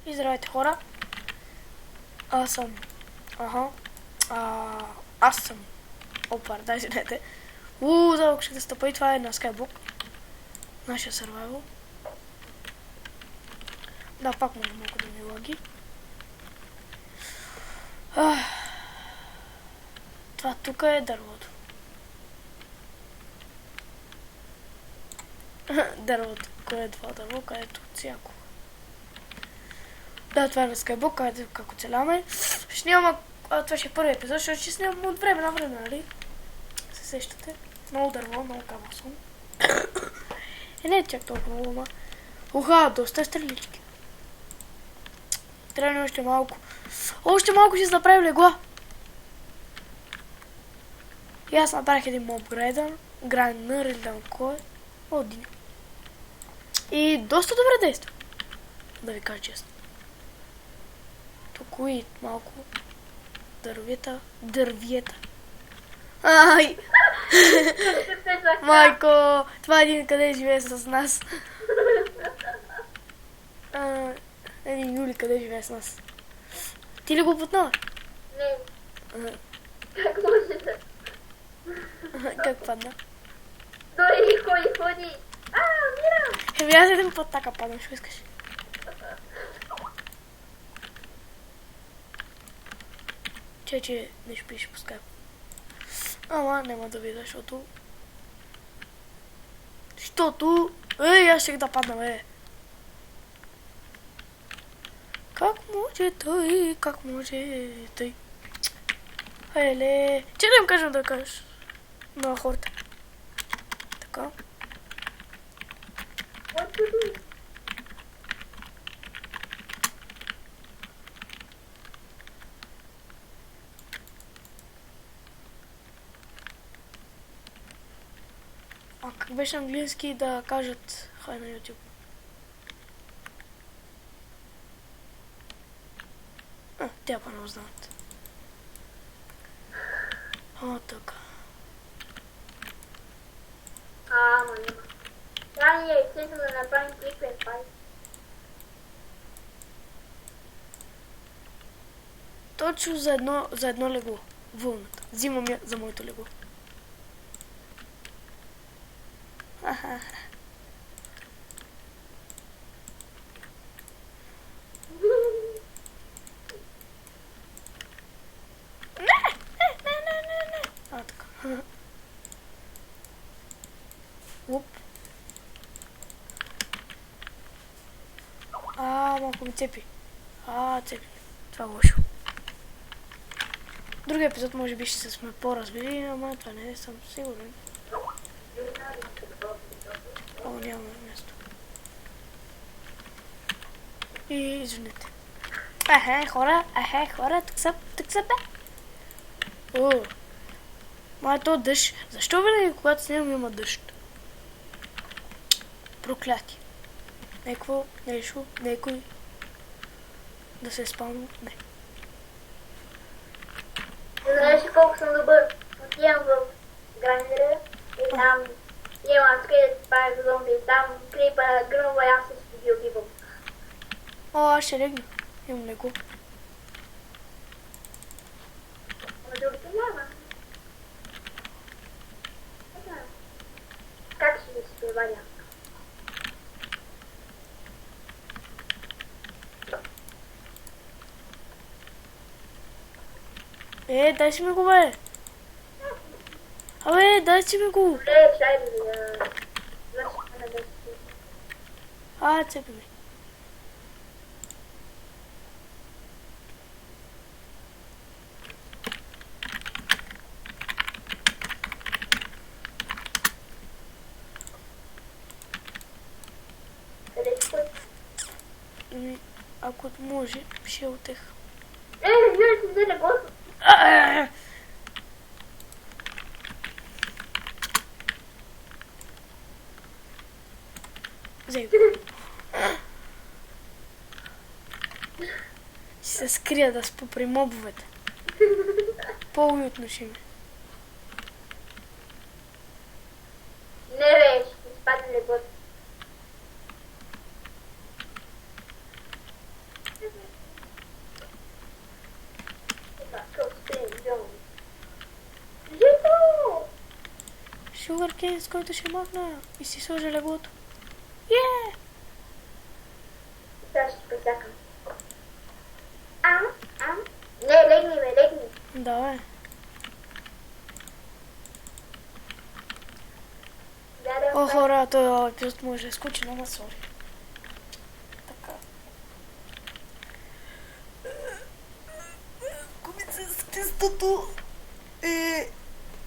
И здравейте хора. Аз съм... Аз съм... Опа, дай извинете. Залък ще да стъпа и това е на Skyblock. Нашия survival. Да, пак може малко да ми лаги. Това тук е дървото. Дървото. Кое е това дърво, където всяко. Да, това е на Skyblock, където как оцеляваме. Ще няма... това ще е първи епизод, защото ще снимам от време на време, нали? Се сещате? Много дърво, много камък. Не е чак толкова много, ама... Уха, доста стрелички. Трябва още малко. Още малко ще направим легла. И аз направих един моб грайдър или там кой е. Один. И доста добре действа. Да ви кажа честно. Тук и малко дървета. Ай! Майко! Това е един къде живее с нас. Един Юли къде живее с нас. Ти ли го потнала? Не. Как може да? Как падна? Дори ходи. Мира! Аз един път така падам, ще искаш. Че нещо пише по скайп. Ама няма да видя, защото... аз ще да падна, бе. Как може той? Еле... Че да им кажем да кажеш на хората. Така. Как беше английски да кажат хай на YouTube? Тя па не знаят. Така. Ама няма. Трябва ни е естествено да направим клипен файл. Точно за едно легло. Вълната. Взимам я за моето легло. Не. Така. Уп. Малко ми цепи. Цепи. Това е лошо. Другия епизод може би ще сме по-разбили, ама това не съм сигурен. Нямаме място. И извинете. Хора, тук са бе. Моето дъжд. Защо винаги когато снимам има дъжд? Прокляти. Некой да се е спалнал? Не. Знаеш ли колко съм добър? Отивам в грайндера и там имам скелет, правя зомби, там клипа гръмва и аз се ги убивам. Аз ще легна. Имам леко. Ама другите няма. Как ще се преваря? Дай си ми го, бе. Дай си ми го. Шайде да вършим на 10. Цепи ми. Ако може, ще отех. Юли си взе леглото. Взей го. Ще се скрия да спа при мобовете. По-уютно ще ми. Не бе, ще спадне леглото. Sugarcane, с който ще махна и си сложа леглото. Е! Сега ще пресякам. Не, легни, бе, легни. Да, бе. О, хора, този епизод може да е скучен, ама сори. Така. Кумица, статистото е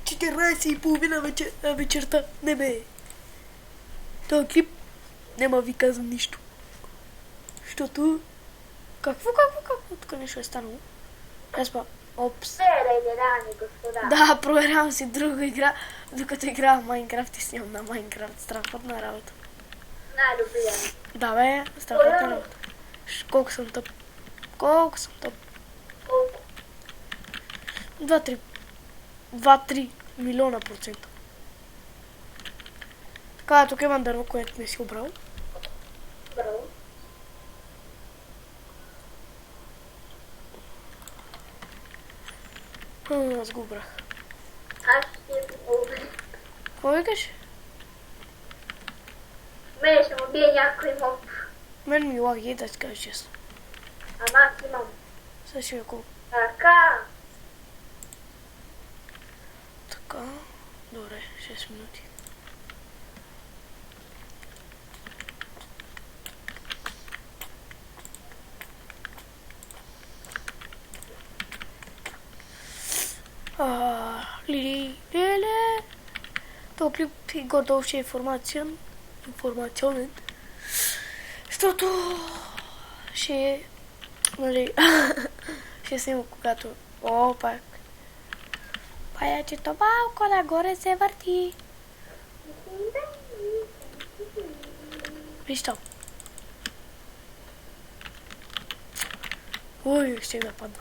14:30 вечерта. Не бе. Този клип няма ви казвам нищо. Защото... Какво? Тук нещо е станало. Аз па... Опс. Дами, господа. Да, проверявам си друга игра, докато играя в Майнкрафт и снимам на Майнкрафт. Страхотна работа. Най-добрия. Да, бе, страхотна работа. Колко съм тъп. Колко? 2-3 милиона процента. Така, тук имам дърво, което не си обрал. Браво. Аз го обрах. Аз ще ти помогна. Какво викаш? Мене ще му бие някой моп. Мен ми лаги, да ти кажа честно. Ама аз имам. Сега ще колко. Така. Така. Добре, 6 минути. Леле. То клип и горе-долу ще е информационен. Защото ще нали, ще снимам когато... О, пак. Паячето малко нагоре се върти. Виж там. Ой, ще да падна.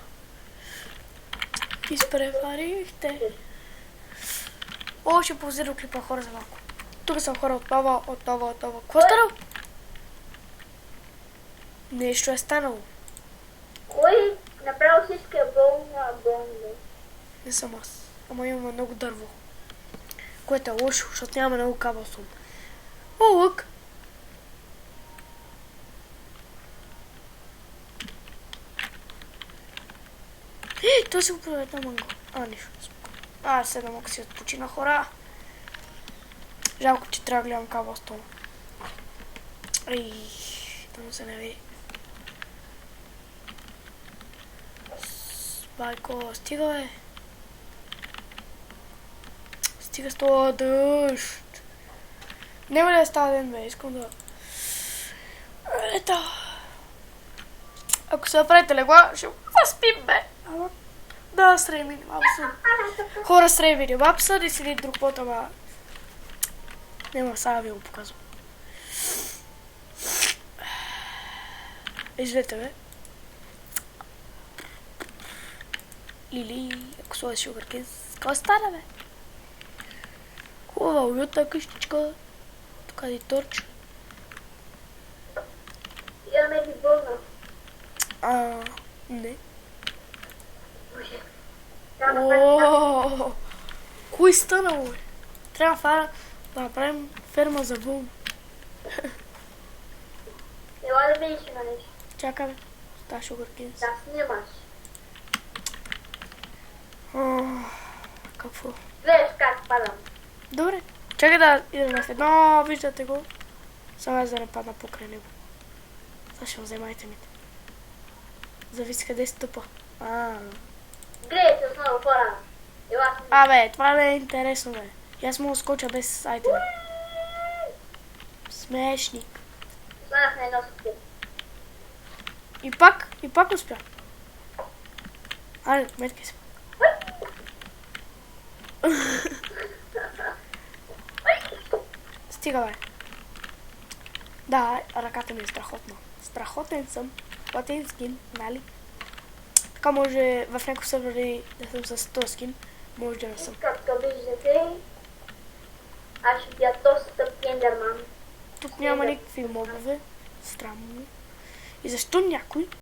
Изпреварихте. О, ще позирам клипа хора за малко. Тук съм хора отново. Какво стана? Нещо е станало. Кой направо всички е болно? Не съм аз. Ама имаме много дърво. Което е лошо, защото нямаме много кабелсон. О, лък! Той си го продаде на манго. Нищо. Седам, ако си отпочина хора. Жалко, че трябва да гледам кабелстон. Да му се не ви. Байко, стига бе. Стига с това дъжд. Няма ли да става ден бе, искам да... Ето. Ако се направите легла, ще възпим бе. Да, среймини, абсурд. Хора среймини, абсурд и си един друг път, ама... Нема, сега ви го показвам. Виждате бе. Или, ако сложиш Sugarcane, какво стана бе? Хубава, уютна къщичка. Тук е торч. Имаме ли бълна? Не. Трябва Кой станало бе? Трябва да направим ферма за вълн. Ела да видиш на нещо. Чакай бе. Става Sugarcane. Да снимаш. Какво? Гледаш как падам. Добре. Чакай да идем в едно, виждате го. Само аз да не падна покрай него. Сега ще взема айтемите. Зависи къде стъпа. Гледайте отново хора. Ела снимаш. Бе, това не е интересно бе. И аз мога да скоча без айтеми. Смешник. Останах на едно съпи. И пак успя. Метки се. Стига бе. Да, ръката ми е страхотна. Страхотен съм. Платен скин, нали? Така може в някакъв сервери да съм с този скин. Може да не съм. Както виждате, аз ще бия доста Ендерман. Тук няма никакви мобове. Странно. И защо някой